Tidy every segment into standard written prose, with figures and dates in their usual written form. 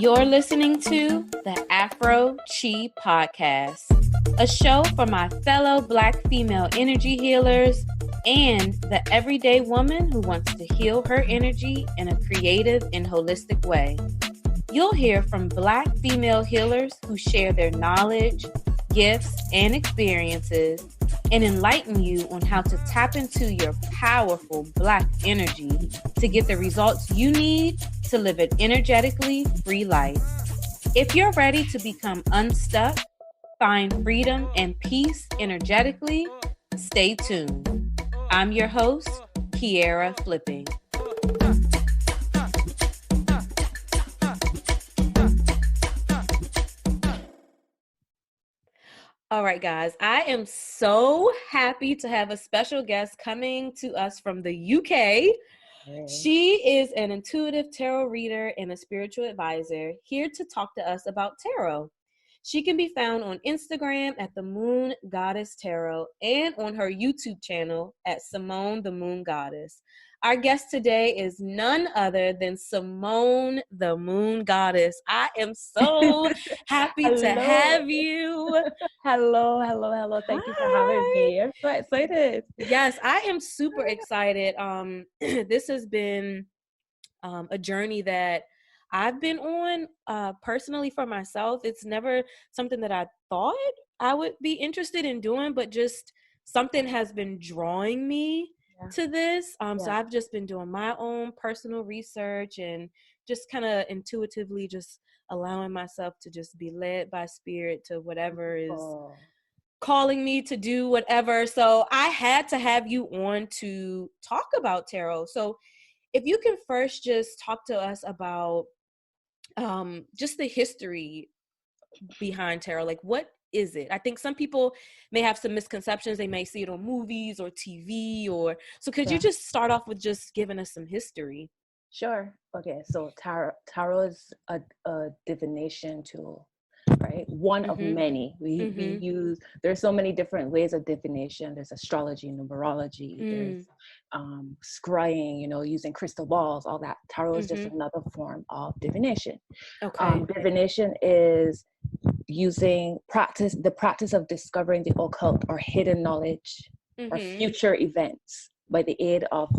You're listening to the Afro Chi Podcast, a show for my fellow Black female energy healers and the everyday woman who wants to heal her energy in a creative and holistic way. You'll hear from Black female healers who share their knowledge, gifts, and experiences and enlighten you on how to tap into your powerful Black energy to get the results you need to live an energetically free life. If you're ready to become unstuck, find freedom and peace energetically, stay tuned. I'm your host, Kiera Flipping. All right, guys, I am so happy to have a special guest coming to us from the UK. She is an intuitive tarot reader and a spiritual advisor here to talk to us about tarot. She can be found on Instagram at the Moon Goddess Tarot and on her YouTube channel at Simone the Moon Goddess. Our guest today is none other than Simone the Moon Goddess. I am so happy to have you. Hello. Thank you for having me. I'm so excited. Yes, I am super excited. This has been a journey that I've been on personally for myself. It's never something that I thought I would be interested in doing, but just something has been drawing me to this. So I've just been doing my own personal research and just kind of intuitively just allowing myself to just be led by spirit to whatever is calling me to do whatever. So I had to have you on to talk about tarot. So if you can first just talk to us about just the history behind tarot, like what is it? I think some people may have some misconceptions. They may see it on movies or TV so could you just start off with just giving us some history? Sure. Okay, so tarot is a divination tool, right? One of many. We use, there's so many different ways of divination. There's astrology, numerology, there's scrying, using crystal balls, all that. Tarot is just another form of divination. Okay. Divination is using the practice of discovering the occult or hidden knowledge or future events by the aid of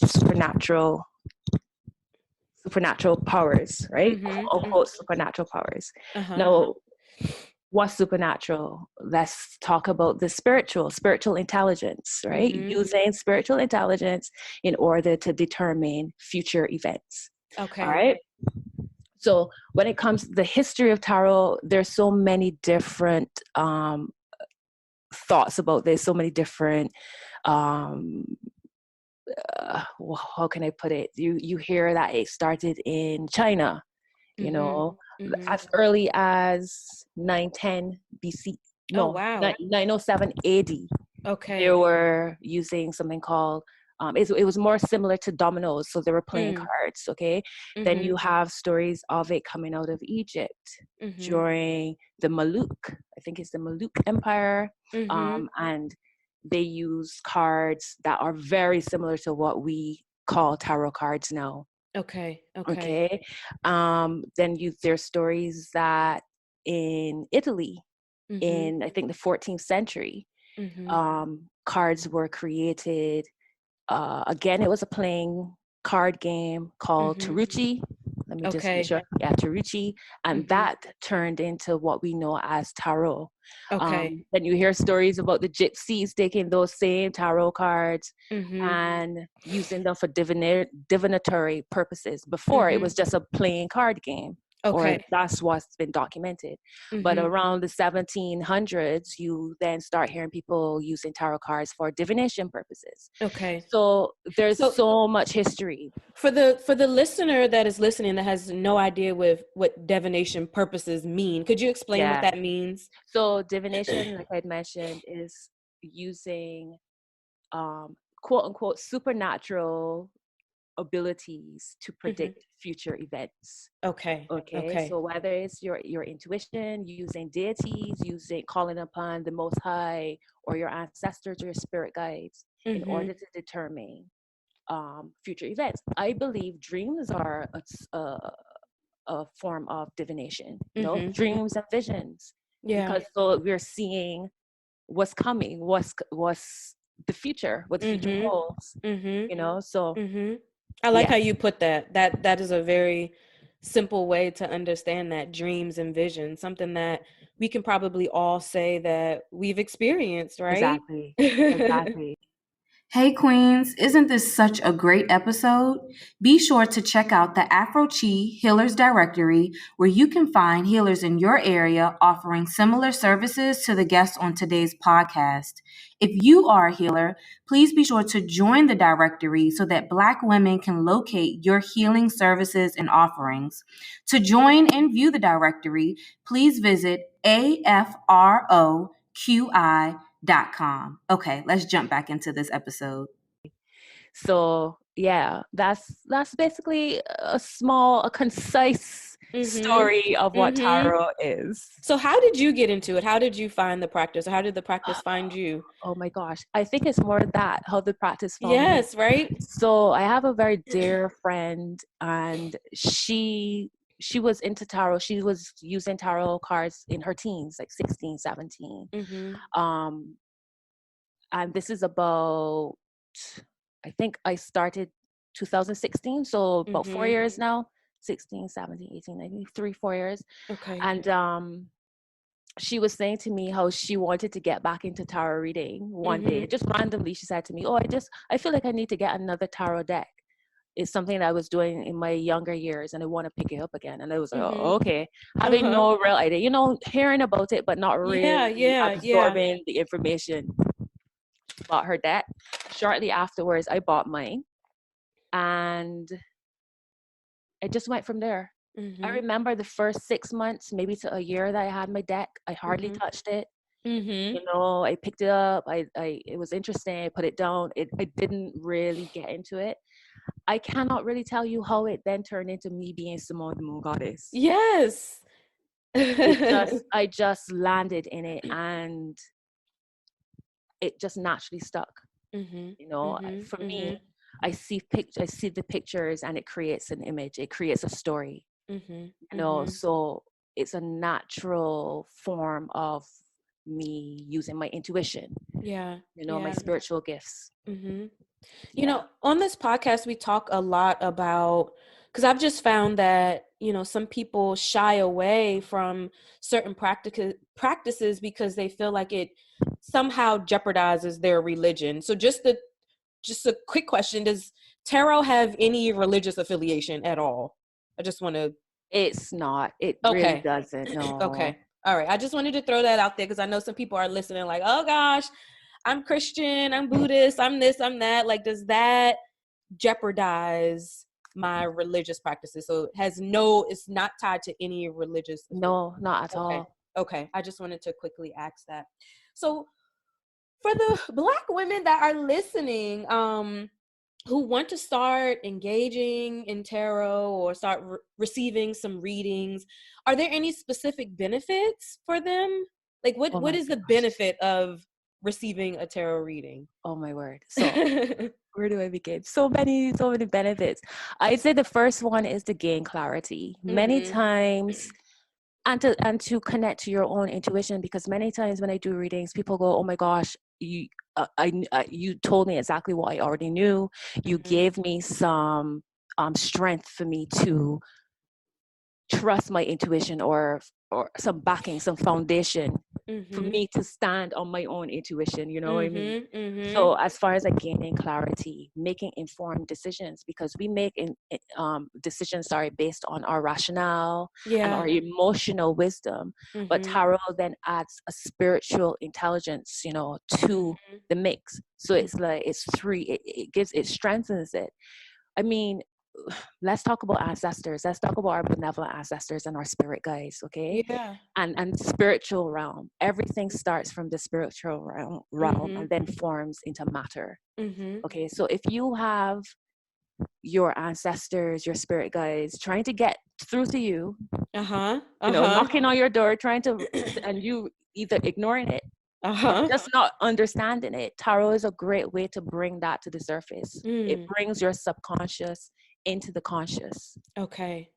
supernatural powers, right? Quote, supernatural powers. Now, what's supernatural? Let's talk about the spiritual intelligence, right? Using spiritual intelligence in order to determine future events. Okay. All right. So when it comes to the history of tarot, there's so many different thoughts about this, so many different how can I put it? You hear that it started in China, as early as 910 BC. No, oh, wow. 907 AD. Okay. They were using something called it was more similar to dominoes, so they were playing cards. Okay, then you have stories of it coming out of Egypt during the Malouk. I think it's the Malouk Empire, and they use cards that are very similar to what we call tarot cards now. Okay. Then there's stories that in Italy, in I think the 14th century, cards were created. Again, it was a playing card game called Tarucci. Let me just make sure. Yeah, Tarucci. And that turned into what we know as tarot. Okay. Then you hear stories about the gypsies taking those same tarot cards and using them for divinatory purposes. Before, it was just a playing card game. Okay. Or that's what's been documented. But around the 1700s, you then start hearing people using tarot cards for divination purposes. Okay. So there's so much history. For the listener that is listening that has no idea with what divination purposes mean, could you explain what that means? So divination, like I mentioned, is using quote unquote supernatural abilities to predict future events. Okay. So whether it's your intuition, using deities, calling upon the Most High or your ancestors or your spirit guides in order to determine future events. I believe dreams are a form of divination, dreams and visions, Yeah. because so we're seeing what's coming, what's the future, what the future holds, so I like yeah. how you put that. That is a very simple way to understand that, dreams and visions, something that we can probably all say that we've experienced, right? Exactly. Exactly. Hey Queens, isn't this such a great episode? Be sure to check out the Afro Chi Healers Directory, where you can find healers in your area offering similar services to the guests on today's podcast. If you are a healer, please be sure to join the directory so that Black women can locate your healing services and offerings. To join and view the directory, please visit afroqi.com. Okay, let's jump back into this episode. So yeah, that's basically a concise story of what tarot is. So how did you get into it? How did you find the practice? Or how did the practice find you? Oh my gosh, I think it's more that how the practice found me. Yes, right? So I have a very dear friend, and she was into tarot. She was using tarot cards in her teens, like 16, 17. And this is about, I think I started 2016, so about 4 years now. 16, 17, 18, 19, 3-4 years. Okay. And she was saying to me how she wanted to get back into tarot reading one day. Just randomly, she said to me, I feel like I need to get another tarot deck. It's something that I was doing in my younger years, and I want to pick it up again. And I was like, oh, okay, having no real idea, hearing about it, but not really absorbing the information. Bought her deck. Shortly afterwards, I bought mine, and it just went from there. I remember the first 6 months, maybe to a year, that I had my deck. I hardly touched it. I picked it up. It was interesting. I put it down. I didn't really get into it. I cannot really tell you how it then turned into me being Simone the Moon Goddess. Yes. I just landed in it, and it just naturally stuck. For me, I see the pictures, and it creates an image. It creates a story. So it's a natural form of me using my intuition. My spiritual gifts. You know, on this podcast, we talk a lot about, because I've just found that, some people shy away from certain practices because they feel like it somehow jeopardizes their religion. So just a quick question, does tarot have any religious affiliation at all? I just want to. It's not. It really doesn't. No. Okay. All right. I just wanted to throw that out there because I know some people are listening like, oh gosh, I'm Christian, I'm Buddhist, I'm this, I'm that. Like, does that jeopardize my religious practices? So it's not tied to any religious. No, not at all. Okay. I just wanted to quickly ask that. So for the Black women that are listening, who want to start engaging in tarot or start receiving some readings, are there any specific benefits for them? Like what is the benefit of receiving a tarot reading? Oh my word. So where do I begin? So many benefits. I'd say the first one is to gain clarity. Many times, and to connect to your own intuition, because many times when I do readings, people go, oh my gosh, you told me exactly what I already knew. You gave me some strength for me to trust my intuition, or some backing, some foundation for me to stand on my own intuition. You know what I mean? So as far as gaining clarity, making informed decisions, because we make decisions based on our rationale and our emotional wisdom, but tarot then adds a spiritual intelligence, to the mix. So it's like it strengthens it. I mean, let's talk about ancestors. Let's talk about our benevolent ancestors and our spirit guides, okay? Yeah. And spiritual realm. Everything starts from the spiritual realm and then forms into matter. Okay, so if you have your ancestors, your spirit guides trying to get through to you, knocking on your door, trying to, and you either ignoring it just not understanding it. Tarot is a great way to bring that to the surface. It brings your subconscious into the conscious. Okay.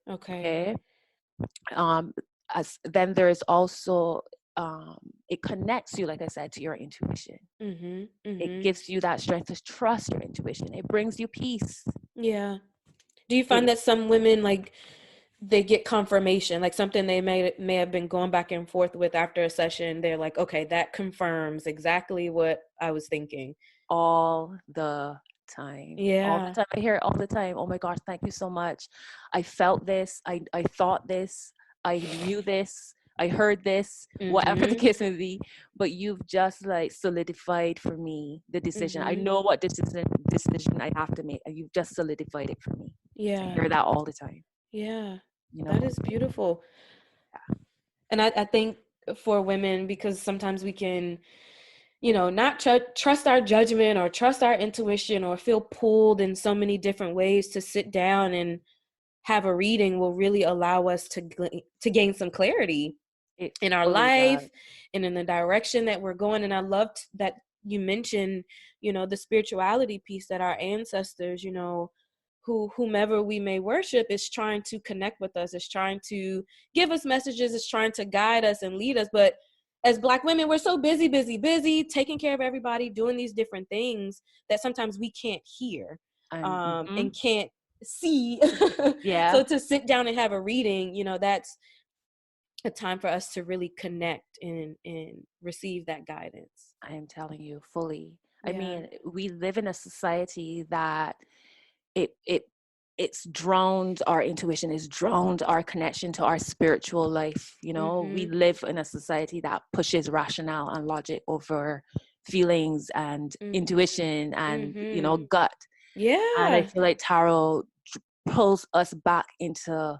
As then there's also it connects you, like I said, to your intuition. It gives you that strength to trust your intuition. It brings you peace. Yeah. Do you find that some women, like, they get confirmation, like something they may have been going back and forth with after a session, they're like, okay, that confirms exactly what I was thinking? All the time. All the time. I hear it all the time. Oh my gosh, thank you so much. I felt this. I thought this. I knew this. I heard this. Whatever the case may be. But you've just like solidified for me the decision. I know what decision I have to make, and you've just solidified it for me. I hear that all the time. Yeah. You know? That is beautiful. Yeah. And I think for women, because sometimes we can, not trust our judgment or trust our intuition, or feel pulled in so many different ways, to sit down and have a reading will really allow us to gain some clarity in our life and in the direction that we're going. And I loved that you mentioned, the spirituality piece, that our ancestors, whomever we may worship, is trying to connect with us, is trying to give us messages, is trying to guide us and lead us. But as Black women, we're so busy, taking care of everybody, doing these different things, that sometimes we can't hear and can't see. So to sit down and have a reading, that's a time for us to really connect and receive that guidance. I am telling you, fully. I mean, we live in a society that it's drowned our intuition, it's drowned our connection to our spiritual life. We live in a society that pushes rationale and logic over feelings and intuition and gut. And I feel like tarot pulls us back into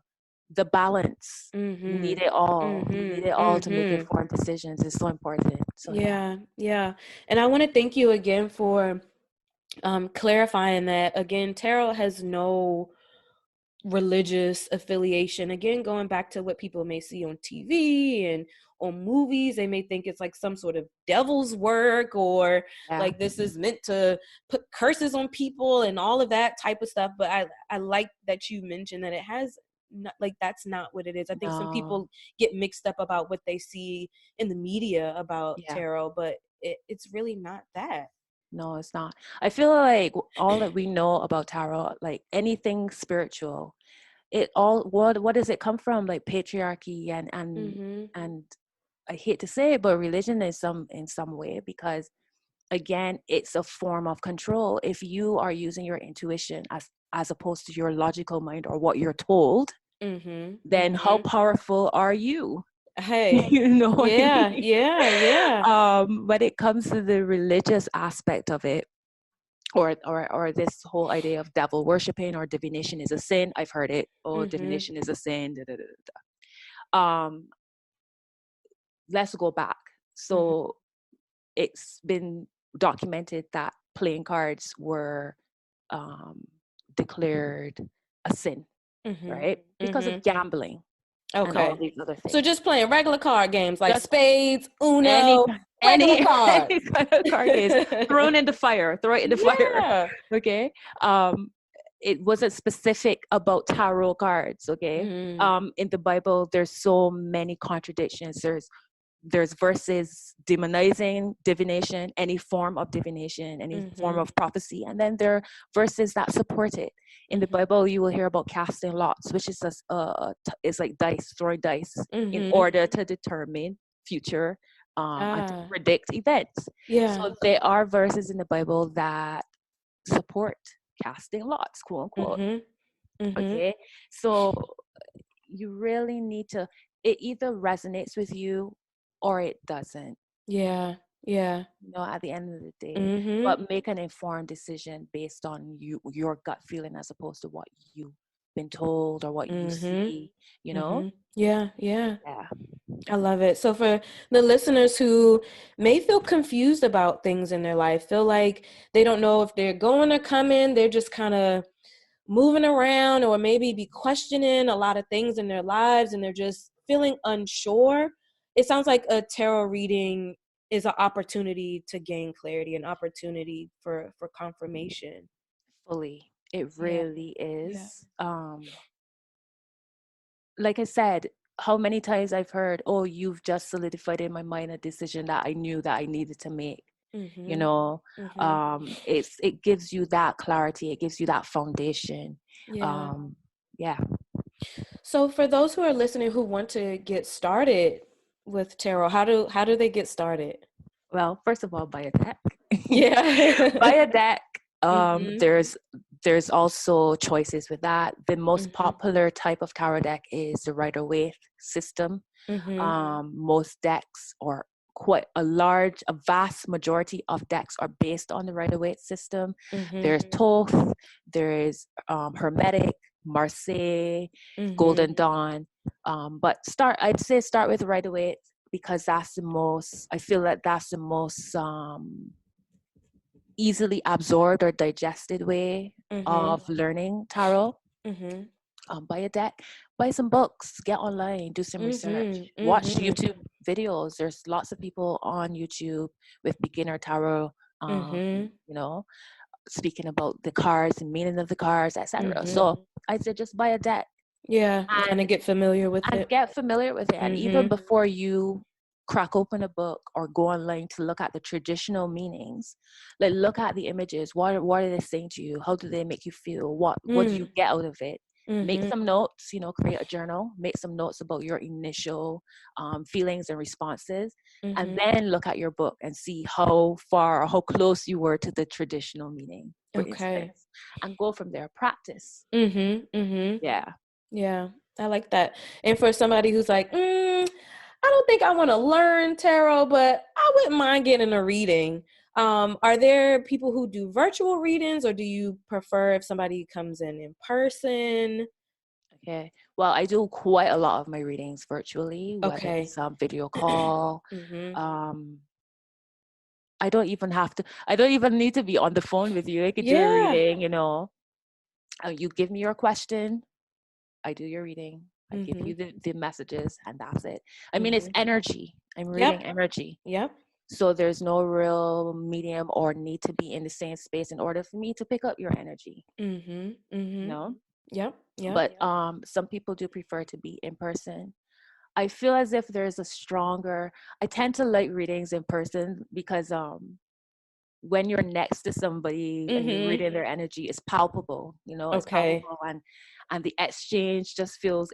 the balance. You need it all. You need it all to make informed decisions. It's so important. So yeah. And I want to thank you again for clarifying that. Again, tarot has no religious affiliation. Again, going back to what people may see on TV and on movies, they may think it's like some sort of devil's work, or like this is meant to put curses on people and all of that type of stuff. But I like that you mentioned that it has not, like, that's not what it is. I think some people get mixed up about what they see in the media about tarot, but it's really not that. No, it's not. I feel like all that we know about tarot, like anything spiritual, it all what does it come from? Like patriarchy and I hate to say it, but religion is in some way, because again, it's a form of control. If you are using your intuition as opposed to your logical mind or what you're told, then how powerful are you? Hey, What I mean? Yeah. When it comes to the religious aspect of it, or this whole idea of devil worshiping or divination is a sin. I've heard it. Oh, divination is a sin. Da, da, da, da. Let's go back. So it's been documented that playing cards were declared a sin, right? Because of gambling. And all these other things. So just playing regular card games like just spades, Uno, any cards. kind of card games thrown in the fire, throw it in the fire. Okay. It wasn't specific about tarot cards. Okay. In the Bible, there's so many contradictions. There's verses demonizing divination, any form of divination, any form of prophecy, and then there are verses that support it. In the Bible, you will hear about casting lots, which is it's like dice, throwing dice in order to determine future and to predict events. So there are verses in the Bible that support casting lots, quote unquote. Okay, so you really need to. It either resonates with you or it doesn't. Yeah. At the end of the day, but make an informed decision based on your gut feeling, as opposed to what you've been told or what you see. Yeah. I love it. So for the listeners who may feel confused about things in their life, feel like they don't know if they're going or coming, they're just kind of moving around, or maybe be questioning a lot of things in their lives and they're just feeling unsure, it sounds like a tarot reading is an opportunity to gain clarity, an opportunity for confirmation. Fully. It Yeah. really Yeah. is. Like I said, how many times I've heard, oh, you've just solidified in my mind a decision that I knew that I needed to make. You know, it gives you that clarity, it gives you that foundation. Yeah. Yeah. So for those who are listening who want to get started with tarot, how do they get started? Well, first of all, buy a deck. Yeah. Buy a deck. Mhm. There's also choices with that. The most Mhm. popular type of tarot deck is the Rider-Waite system. Mhm. Most decks, or a vast majority of decks, are based on the Rider-Waite system. Mhm. There's Thoth, there is Hermetic, Marseille, Mhm. Golden Dawn. But I'd say start with Rider-Waite, because I feel like that's the most easily absorbed or digested way Mhm. of learning tarot. Mhm. Buy a deck, buy some books, get online, do some research, Mhm. watch Mhm. YouTube videos. There's lots of people on YouTube with beginner tarot, Mhm. you know, speaking about the cards and meaning of the cards, etc. Mhm. So I said just buy a deck Yeah, kind of and get familiar with it. get familiar with it. And even Mhm. before you crack open a book or go online to look at the traditional meanings, like look at the images. What are they saying to you? How do they make you feel? What do you get out of it? Make Mhm. some notes, create a journal, make some notes about your initial feelings and responses, and Mhm. then look at your book and see how far or how close you were to the traditional meaning, for Okay. instance, and go from there. Practice. Mhm. Mhm. Yeah. Yeah, I like that. And for somebody who's like, I don't think I want to learn tarot, but I wouldn't mind getting a reading. Are there people who do virtual readings, or do you prefer if somebody comes in person? Okay. Well, I do quite a lot of my readings virtually, whether Okay. it's a video call. Mhm. Um, I don't even need to be on the phone with you. I could do a Yeah. reading, you give me your question, I do your reading, I give you Mhm. the messages, and that's it. I mean, it's Mhm. energy. I'm reading Yep. energy. Yep. So there's no real medium or need to be in the same space in order for me to pick up your energy, Mhm. you Mhm. know? Yep. Yep. But some people do prefer to be in person. I feel as if there's a stronger, I tend to like readings in person because when you're next to somebody and you're Mhm. reading their energy, it's palpable, it's Okay. palpable, and the exchange just feels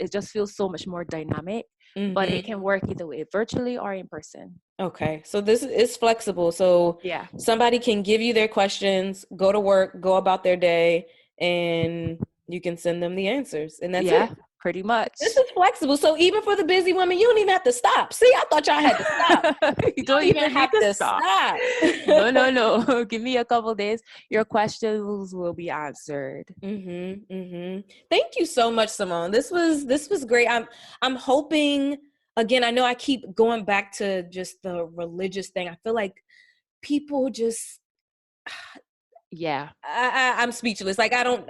so much more dynamic. But it Mhm. can work either way, virtually or in person. Okay, so this is flexible. So Yeah. somebody can give you their questions, go to work, go about their day, and you can send them the answers, and that's Yeah, it. pretty This much. is flexible. So even for the busy woman, you don't even have to stop. See, I thought y'all had to stop. You You don't don't even even need have to to stop. stop. No, no, no. Give me a couple days. Your questions will be answered. Thank you so much, Simone. This was great. I'm hoping, again, I know I keep going back to just the religious thing. I feel like people just Yeah, I'm speechless. Like I don't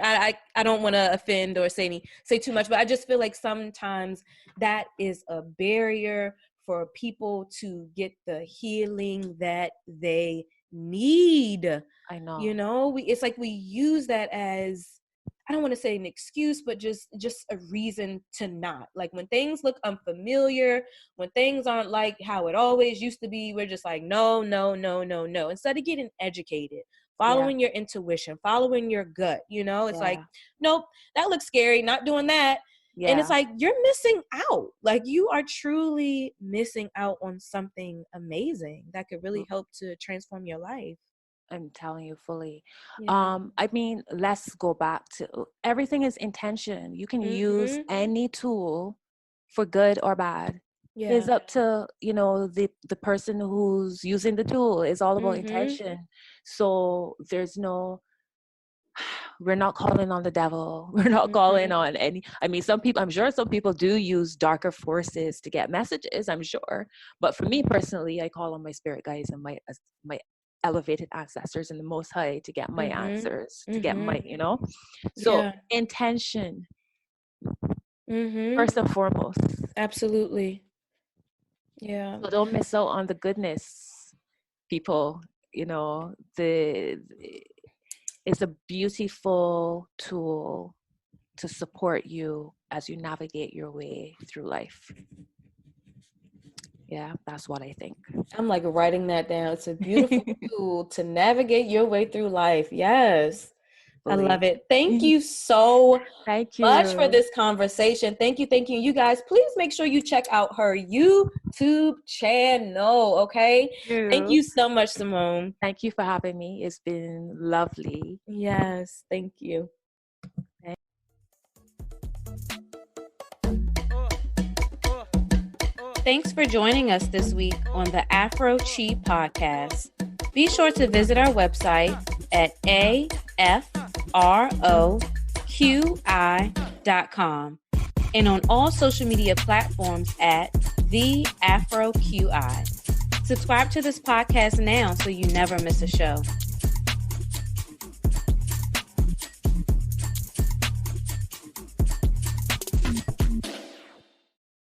want to offend or say too much, but I just feel like sometimes that is a barrier for people to get the healing that they need. I know. It's like we use that as, I don't want to say an excuse, but just a reason to not. Like when things look unfamiliar, when things aren't like how it always used to be, we're just like, no, no, no, no, no. Instead of getting educated, Yeah, following your intuition, following your gut, it's like, yeah, nope, that looks scary, not doing that. And it's yeah. like, you're missing out. Like you are truly missing out on something amazing that could really help to transform your life. I'm telling you fully. Yeah. I mean, let's go back to everything is intention. You can use Mhm. any tool for good or bad. It's Yeah. up to, the person who's using the tool. It's all about Mhm. intention. So we're not calling on the devil. We're not calling Mhm. on I mean, I'm sure some people do use darker forces to get messages, I'm sure. But for me personally, I call on my spirit guides and my elevated ancestors and the Most High to get my Mhm. answers, to get Mhm. my. So Yeah. intention, Mhm. first and foremost. Absolutely. Yeah. So don't miss out on the goodness. people, you know, it's a beautiful tool to support you as you navigate your way through life. Yeah, that's what I think. I'm like writing that down. It's a beautiful tool to navigate your way through life. Yes. I love it. Thank you so much for this conversation. Thank you. Thank you. You guys, please make sure you check out her YouTube channel. Okay. Thank you so much, Simone. Thank you for having me. It's been lovely. Yes. Thank you. Thanks for joining us this week on the Afro Chi podcast. Be sure to visit our website at afroqi.com and on all social media platforms at The Afro QI. Subscribe to this podcast now so you never miss a show.